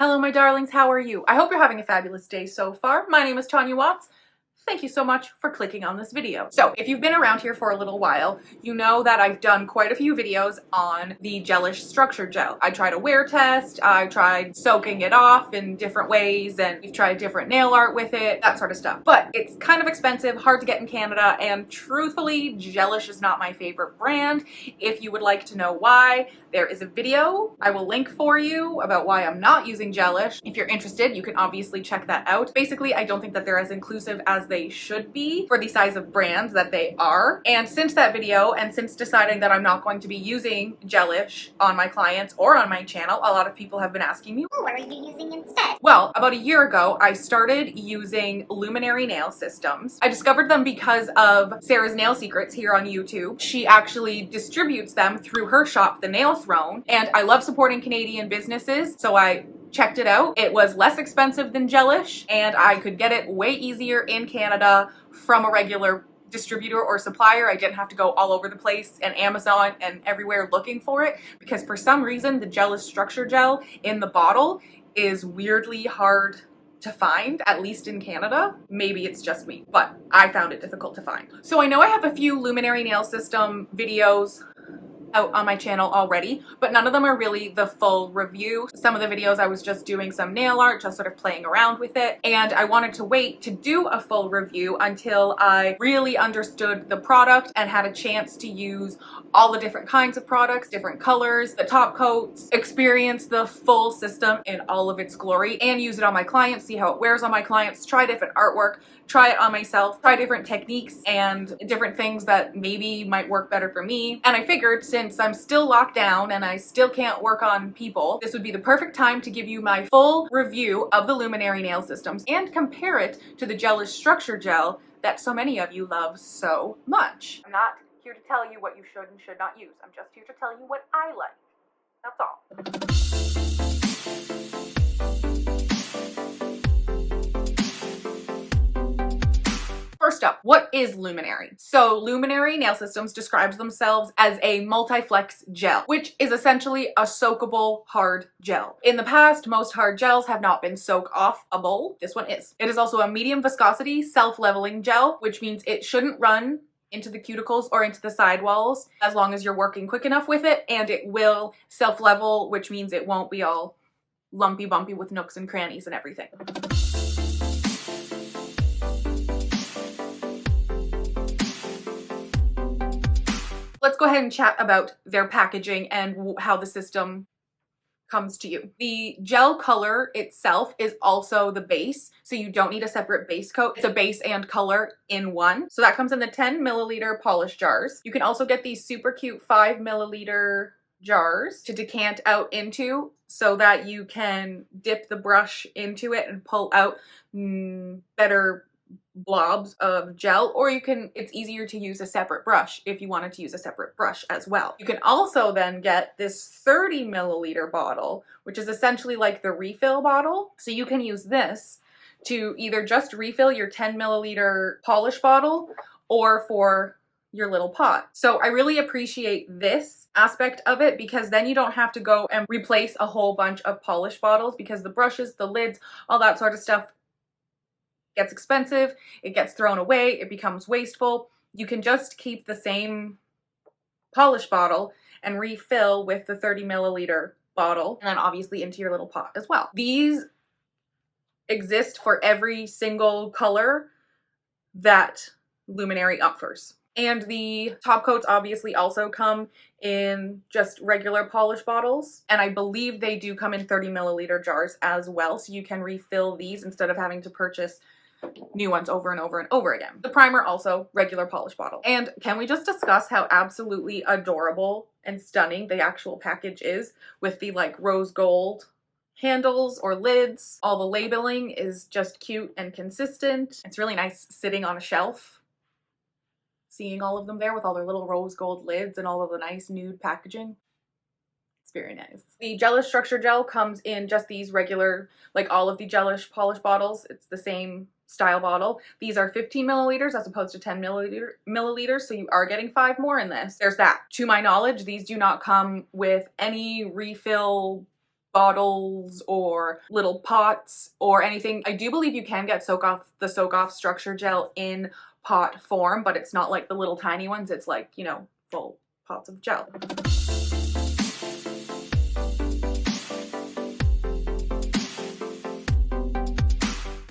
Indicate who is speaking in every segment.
Speaker 1: Hello my darlings, how are you? I hope you're having a fabulous day so far. My name is Tonja Watts. Thank you so much for clicking on this video. So if you've been around here for a little while, you know that I've done quite a few videos on the Gelish Structure Gel. I tried a wear test, I tried soaking it off in different ways, and we've tried different nail art with it, that sort of stuff. But it's kind of expensive, hard to get in Canada, and truthfully, Gelish is not my favorite brand. If you would like to know why, there is a video I will link for you about why I'm not using Gelish. If you're interested, you can obviously check that out. Basically, I don't think that they're as inclusive as they should be for the size of brands that they are. And since that video, and since deciding that I'm not going to be using Gelish on my clients or on my channel, a lot of people have been asking me,
Speaker 2: what are you using instead?
Speaker 1: Well, about a year ago, I started using Luminary Nail Systems. I discovered them because of Sarah's Nail Secrets here on YouTube. She actually distributes them through her shop, The Nail Throne, and I love supporting Canadian businesses, so I checked it out. It was less expensive than Gelish, and I could get it way easier in Canada from a regular distributor or supplier. I didn't have to go all over the place and Amazon and everywhere looking for it, because for some reason the Gelish Structure Gel in the bottle is weirdly hard to find, at least in Canada. Maybe it's just me, but I found it difficult to find. So I know I have a few Luminary Nail System videos out on my channel already, but none of them are really the full review. Some of the videos I was just doing some nail art, just sort of playing around with it, and I wanted to wait to do a full review until I really understood the product and had a chance to use all the different kinds of products, different colors, the top coats, experience the full system in all of its glory, and use it on my clients, see how it wears on my clients, try different artwork, try it on myself, try different techniques and different things that maybe might work better for me. And I figured, since I'm still locked down and I still can't work on people, this would be the perfect time to give you my full review of the Luminary Nail Systems and compare it to the Gelish Structure Gel that so many of you love so much. I'm not here to tell you what you should and should not use. I'm just here to tell you what I like. That's all. First up, what is Luminary? So Luminary Nail Systems describes themselves as a multiflex gel, which is essentially a soakable hard gel. In the past, most hard gels have not been soak-offable. This one is. It is also a medium viscosity self-leveling gel, which means it shouldn't run into the cuticles or into the sidewalls as long as you're working quick enough with it, and it will self-level, which means it won't be all lumpy bumpy with nooks and crannies and everything. Let's go ahead and chat about their packaging and how the system comes to you. The gel color itself is also the base, so you don't need a separate base coat. It's a base and color in one. So that comes in the 10 milliliter polish jars. You can also get these super cute 5 milliliter jars to decant out into, so that you can dip the brush into it and pull out better blobs of gel, or you can, it's easier to use a separate brush if you wanted to use a separate brush as well. You can also then get this 30 milliliter bottle, which is essentially like the refill bottle. So you can use this to either just refill your 10 milliliter polish bottle or for your little pot. So I really appreciate this aspect of it, because then you don't have to go and replace a whole bunch of polish bottles, because the brushes, the lids, all that sort of stuff gets expensive, it gets thrown away, it becomes wasteful. You can just keep the same polish bottle and refill with the 30 milliliter bottle, and then obviously into your little pot as well. These exist for every single color that Luminary offers. And the top coats obviously also come in just regular polish bottles. And I believe they do come in 30 milliliter jars as well, so you can refill these instead of having to purchase new ones over and over and over again. The primer also regular polish bottle. And can we just discuss how absolutely adorable and stunning the actual package is, with the like rose gold handles or lids. All the labeling is just cute and consistent. It's really nice sitting on a shelf, seeing all of them there with all their little rose gold lids and all of the nice nude packaging. It's very nice. The Gelish Structure Gel comes in just these regular, like all of the Gelish polish bottles. It's the same style bottle. These are 15 milliliters as opposed to 10 milliliters, so you are getting 5 more in this. There's that. To my knowledge, these do not come with any refill bottles or little pots or anything. I do believe you can get the soak off structure gel in pot form, but it's not like the little tiny ones. It's like, you know, full pots of gel.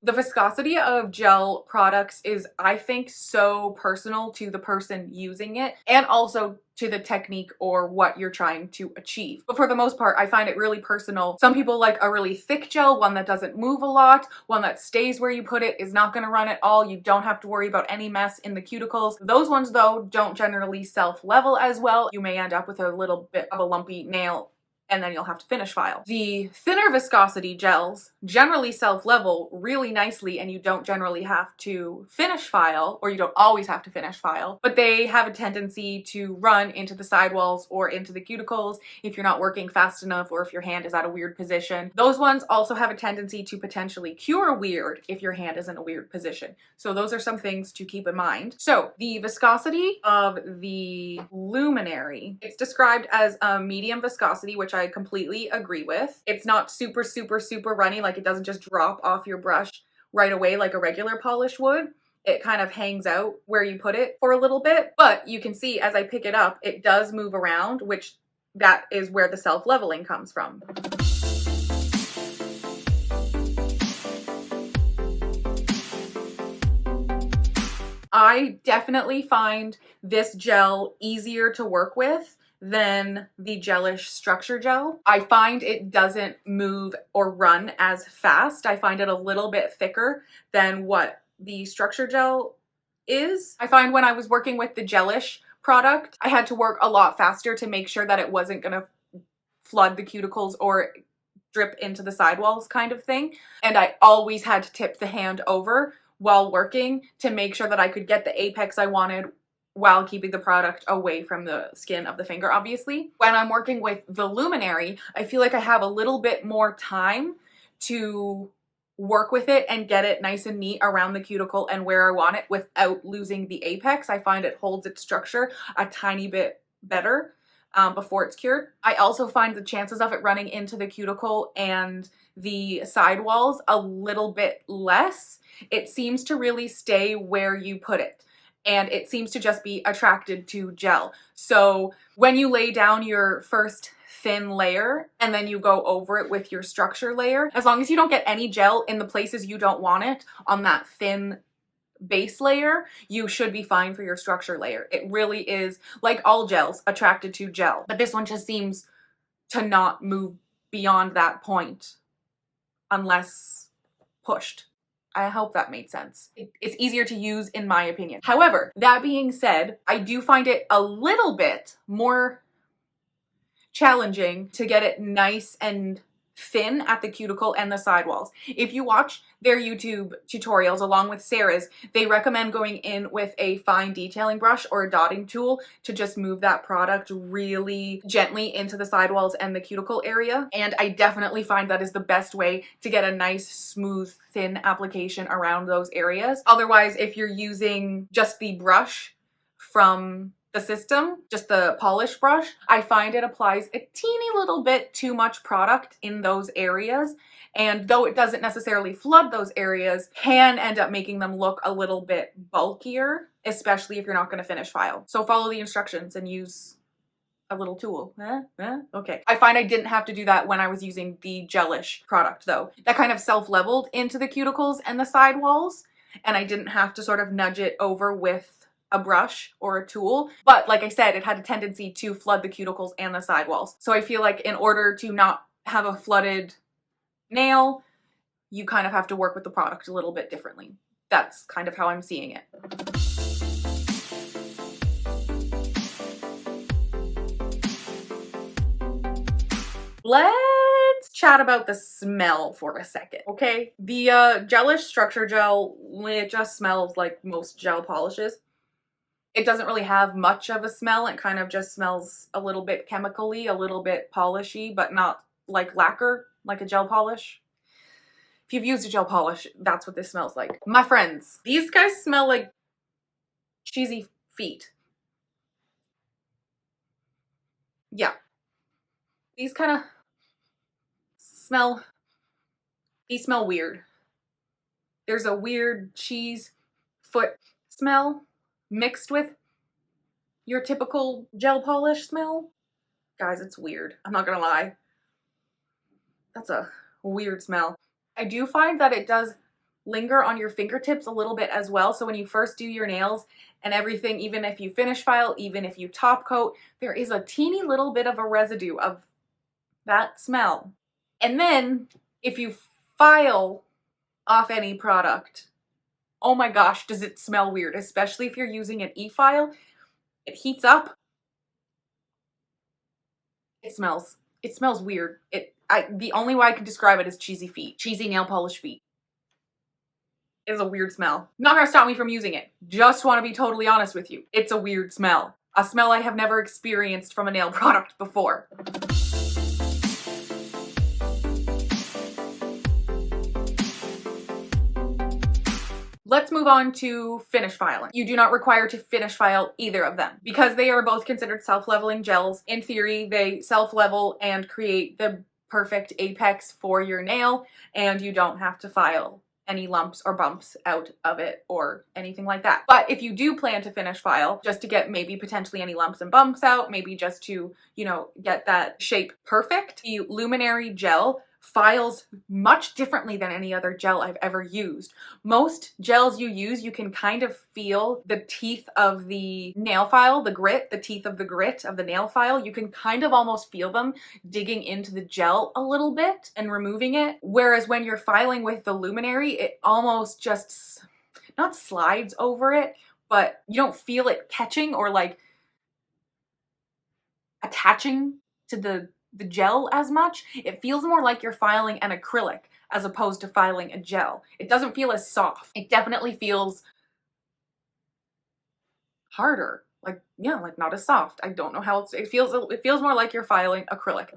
Speaker 1: The viscosity of gel products is, I think, so personal to the person using it and also to the technique or what you're trying to achieve. But for the most part, I find it really personal. Some people like a really thick gel, one that doesn't move a lot, one that stays where you put it, is not going to run at all. You don't have to worry about any mess in the cuticles. Those ones, though, don't generally self-level as well. You may end up with a little bit of a lumpy nail and then you'll have to finish file. The thinner viscosity gels generally self-level really nicely and you don't generally have to finish file, or you don't always have to finish file, but they have a tendency to run into the sidewalls or into the cuticles if you're not working fast enough or if your hand is at a weird position. Those ones also have a tendency to potentially cure weird if your hand is in a weird position. So those are some things to keep in mind. So the viscosity of the Luminary, it's described as a medium viscosity, which I completely agree with. It's not super, super, super runny, like it doesn't just drop off your brush right away like a regular polish would. It kind of hangs out where you put it for a little bit, but you can see as I pick it up, it does move around, which that is where the self-leveling comes from. I definitely find this gel easier to work with than the Gelish Structure Gel. I find it doesn't move or run as fast. I find it a little bit thicker than what the Structure Gel is. I find when I was working with the Gelish product, I had to work a lot faster to make sure that it wasn't gonna flood the cuticles or drip into the sidewalls kind of thing. And I always had to tip the hand over while working to make sure that I could get the apex I wanted while keeping the product away from the skin of the finger, obviously. When I'm working with the Luminary, I feel like I have a little bit more time to work with it and get it nice and neat around the cuticle and where I want it without losing the apex. I find it holds its structure a tiny bit better before it's cured. I also find the chances of it running into the cuticle and the sidewalls a little bit less. It seems to really stay where you put it, and it seems to just be attracted to gel. So when you lay down your first thin layer and then you go over it with your structure layer, as long as you don't get any gel in the places you don't want it on that thin base layer, you should be fine for your structure layer. It really is, like all gels, attracted to gel, but this one just seems to not move beyond that point unless pushed. I hope that made sense. It's easier to use in my opinion. However, that being said, I do find it a little bit more challenging to get it nice and thin at the cuticle and the sidewalls. If you watch their YouTube tutorials along with Sarah's, they recommend going in with a fine detailing brush or a dotting tool to just move that product really gently into the sidewalls and the cuticle area. And I definitely find that is the best way to get a nice, smooth, thin application around those areas. Otherwise, if you're using just the brush from the system, just the polish brush, I find it applies a teeny little bit too much product in those areas. And though it doesn't necessarily flood those areas, can end up making them look a little bit bulkier, especially if you're not going to finish file. So follow the instructions and use a little tool. Okay. I find I didn't have to do that when I was using the Gelish product though. That kind of self-leveled into the cuticles and the sidewalls, and I didn't have to sort of nudge it over with a brush or a tool. But like I said, it had a tendency to flood the cuticles and the sidewalls. So I feel like in order to not have a flooded nail, you kind of have to work with the product a little bit differently. That's kind of how I'm seeing it. Let's chat about the smell for a second, okay? The Gelish Structure Gel, it just smells like most gel polishes. It doesn't really have much of a smell. It kind of just smells a little bit chemically, a little bit polishy, but not like lacquer, like a gel polish. If you've used a gel polish, that's what this smells like. My friends, these guys smell like cheesy feet. Yeah. These kind of these smell weird. There's a weird cheese foot smell mixed with your typical gel polish smell. Guys, it's weird. I'm not gonna lie. That's a weird smell. I do find that it does linger on your fingertips a little bit as well. So when you first do your nails and everything, even if you finish file, even if you top coat, there is a teeny little bit of a residue of that smell. And then if you file off any product, oh my gosh, does it smell weird, especially if you're using an e-file. It heats up. It smells weird. The only way I can describe it is cheesy feet. Cheesy nail polish feet. It is a weird smell. Not gonna stop me from using it. Just want to be totally honest with you. It's a weird smell. A smell I have never experienced from a nail product before. Let's move on to finish filing. You do not require to finish file either of them. Because they are both considered self-leveling gels, in theory, they self-level and create the perfect apex for your nail, and you don't have to file any lumps or bumps out of it or anything like that. But if you do plan to finish file, just to get maybe potentially any lumps and bumps out, maybe just to, you know, get that shape perfect, the Luminary gel files much differently than any other gel I've ever used. Most gels you use, you can kind of feel the teeth of the nail file, the grit, the teeth of the grit of the nail file. You can kind of almost feel them digging into the gel a little bit and removing it. Whereas when you're filing with the Luminary, it almost just, not slides over it, but you don't feel it catching or like attaching to the gel as much. It feels more like you're filing an acrylic as opposed to filing a gel. It doesn't feel as soft. It definitely feels harder. Like, yeah, like not as soft. I don't know how else. It feels more like you're filing acrylic.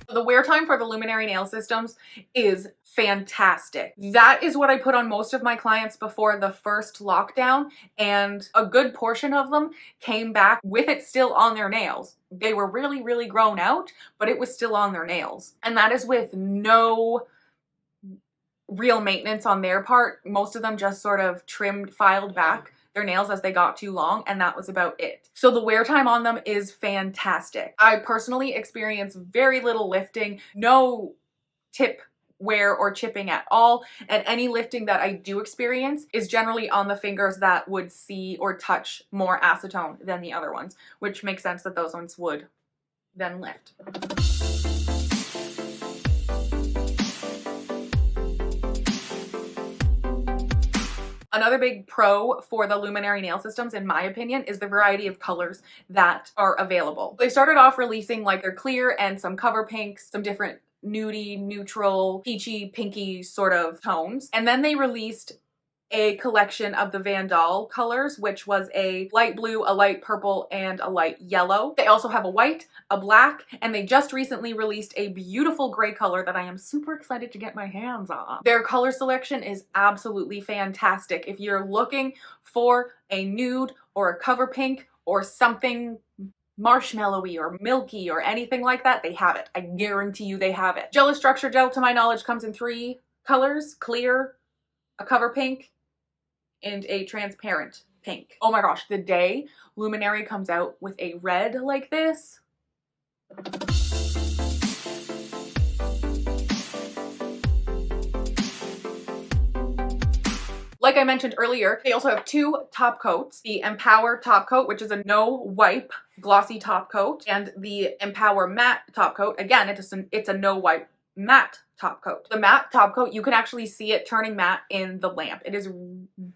Speaker 1: The wear time for the Luminary Nail Systems is fantastic. That is what I put on most of my clients before the first lockdown, and a good portion of them came back with it still on their nails. They were really, really grown out, but it was still on their nails. And that is with no real maintenance on their part. Most of them just sort of trimmed, filed back their nails as they got too long, and that was about it. So the wear time on them is fantastic. I personally experience very little lifting, no tip wear or chipping at all, and any lifting that I do experience is generally on the fingers that would see or touch more acetone than the other ones, which makes sense that those ones would then lift. Another big pro for the Luminary Nail Systems, in my opinion, is the variety of colors that are available. They started off releasing like their clear and some cover pinks, some different nudie, neutral, peachy, pinky sort of tones. And then they released a collection of the Vandal colors, which was a light blue, a light purple, and a light yellow. They also have a white, a black, and they just recently released a beautiful gray color that I am super excited to get my hands on. Their color selection is absolutely fantastic. If you're looking for a nude or a cover pink or something marshmallowy or milky or anything like that, they have it. I guarantee you they have it. Gelish Structure Gel, to my knowledge, comes in 3 colors: clear, a cover pink, and a transparent pink. Oh my gosh, the day Luminary comes out with a red like this, like I mentioned earlier, they also have 2 top coats. The Empower top coat, which is a no wipe glossy top coat, and the Empower matte top coat. Again, it's a no wipe matte top coat. The matte top coat, you can actually see it turning matte in the lamp. It is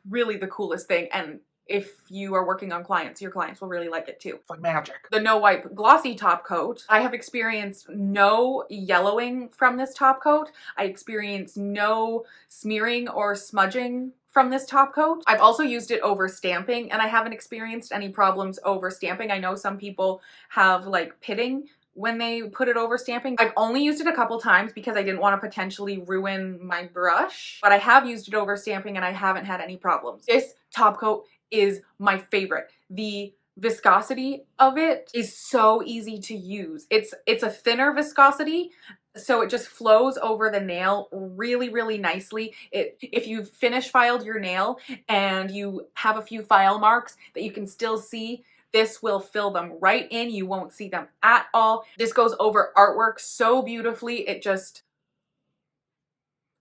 Speaker 1: really the coolest thing, and if you are working on clients, your clients will really like it too.
Speaker 2: It's like magic.
Speaker 1: The no wipe glossy top coat, I have experienced no yellowing from this top coat. I experienced no smearing or smudging from this top coat. I've also used it over stamping, and I haven't experienced any problems over stamping. I know some people have like pitting when they put it over stamping. I've only used it a couple times because I didn't want to potentially ruin my brush, but I have used it over stamping and I haven't had any problems. This top coat is my favorite. The viscosity of it is so easy to use. It's a thinner viscosity, so it just flows over the nail really, really nicely. If you've finish filed your nail and you have a few file marks that you can still see, this will fill them right in. You won't see them at all. This goes over artwork so beautifully. It just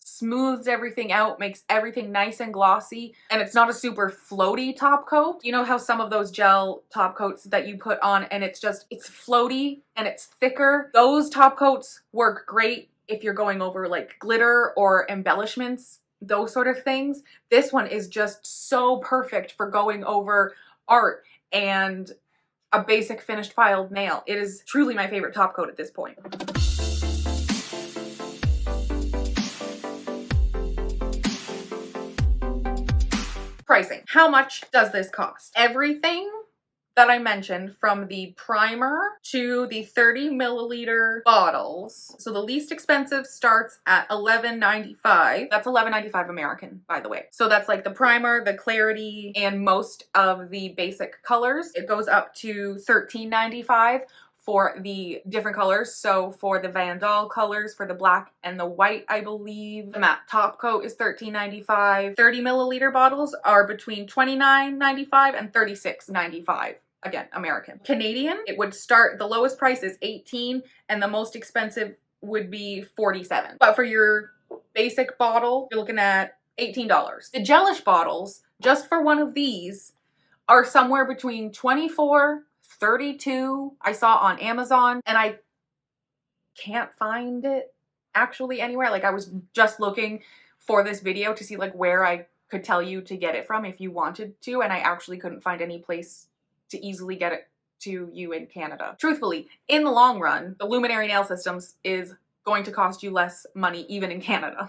Speaker 1: smooths everything out, makes everything nice and glossy, and it's not a super floaty top coat. You know how some of those gel top coats that you put on and it's floaty and it's thicker? Those top coats work great if you're going over like glitter or embellishments, those sort of things. This one is just so perfect for going over art and a basic finished filed nail. It is truly my favorite top coat at this point. Pricing. How much does this cost? Everything that I mentioned, from the primer to the 30 milliliter bottles. So the least expensive starts at $11.95. That's $11.95 American, by the way. So that's like the primer, the clarity, and most of the basic colors. It goes up to $13.95 for the different colors. So for the Vandal colors, for the black and the white, I believe, the matte top coat is $13.95. 30 milliliter bottles are between $29.95 and $36.95. Again, American. Canadian, it would start, the lowest price is $18 and the most expensive would be $47. But for your basic bottle, you're looking at $18. The Gelish bottles, just for one of these, are somewhere between $24, $32 I saw on Amazon, and I can't find it actually anywhere. Like, I was just looking for this video to see like where I could tell you to get it from if you wanted to, and I actually couldn't find any place to easily get it to you in Canada. Truthfully, in the long run, the Luminary Nail Systems is going to cost you less money even in Canada.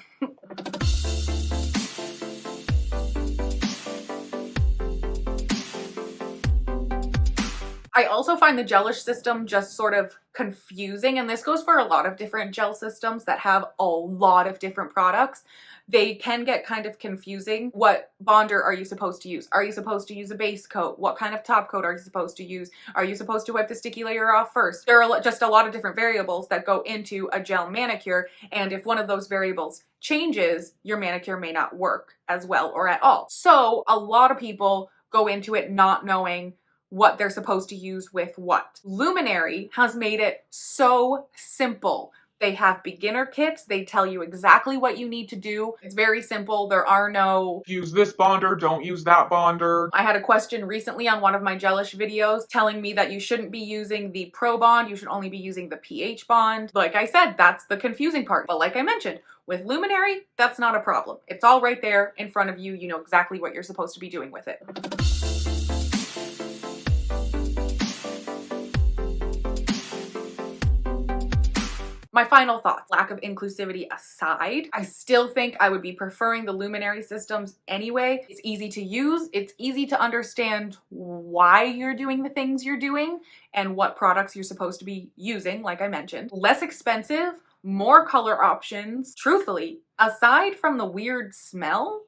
Speaker 1: I also find the Gelish system just sort of confusing, and this goes for a lot of different gel systems that have a lot of different products. They can get kind of confusing. What bonder are you supposed to use? Are you supposed to use a base coat? What kind of top coat are you supposed to use? Are you supposed to wipe the sticky layer off first? There are just a lot of different variables that go into a gel manicure, and if one of those variables changes, your manicure may not work as well or at all. So a lot of people go into it not knowing what they're supposed to use with what. Luminary has made it so simple. They have beginner kits. They tell you exactly what you need to do. It's very simple. There are no
Speaker 2: use this bonder, don't use that bonder.
Speaker 1: I had a question recently on one of my Gelish videos telling me that you shouldn't be using the Pro Bond, you should only be using the pH bond. Like I said, that's the confusing part. But like I mentioned, with Luminary, that's not a problem. It's all right there in front of you. You know exactly what you're supposed to be doing with it. My final thoughts, lack of inclusivity aside, I still think I would be preferring the Luminary systems anyway. It's easy to use. It's easy to understand why you're doing the things you're doing and what products you're supposed to be using, like I mentioned. Less expensive, more color options. Truthfully, aside from the weird smell,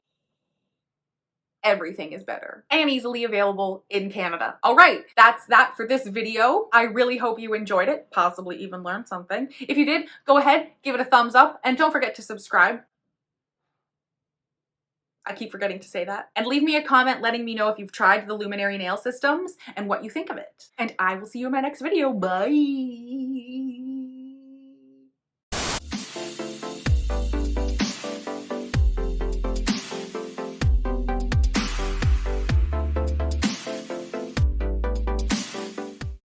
Speaker 1: everything is better and easily available in Canada. All right, that's that for this video. I really hope you enjoyed it, possibly even learned something. If you did, go ahead, give it a thumbs up, and don't forget to subscribe. I keep forgetting to say that. And leave me a comment letting me know if you've tried the Luminary Nail Systems and what you think of it. And I will see you in my next video. Bye!